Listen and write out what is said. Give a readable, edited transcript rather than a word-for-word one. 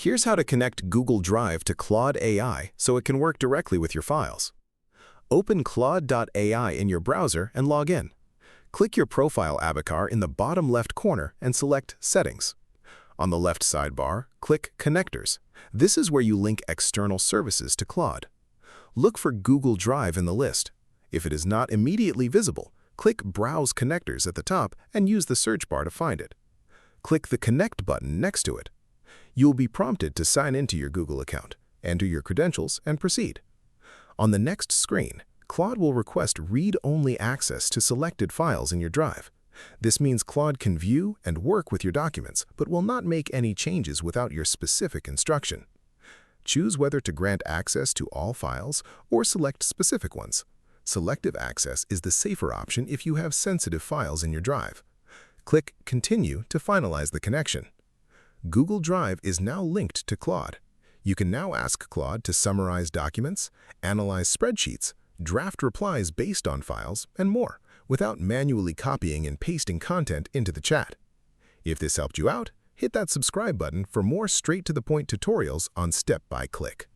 Here's how to connect Google Drive to Claude AI so it can work directly with your files. Open Claude AI in your browser and log in. Click your profile avatar in the bottom left corner and select Settings. On the left sidebar, click Connectors. This is where you link external services to Claude. Look for Google Drive in the list. If it is not immediately visible, click Browse Connectors at the top and use the search bar to find it. Click the Connect button next to it. You will be prompted to sign into your Google account, enter your credentials, and proceed. On the next screen, Claude will request read-only access to selected files in your drive. This means Claude can view and work with your documents, but will not make any changes without your specific instruction. Choose whether to grant access to all files or select specific ones. Selective access is the safer option if you have sensitive files in your drive. Click Continue to finalize the connection. Google Drive is now linked to Claude. You can now ask Claude to summarize documents, analyze spreadsheets, draft replies based on files, and more, without manually copying and pasting content into the chat. If this helped you out, hit that subscribe button for more straight-to-the-point tutorials on Step by Click.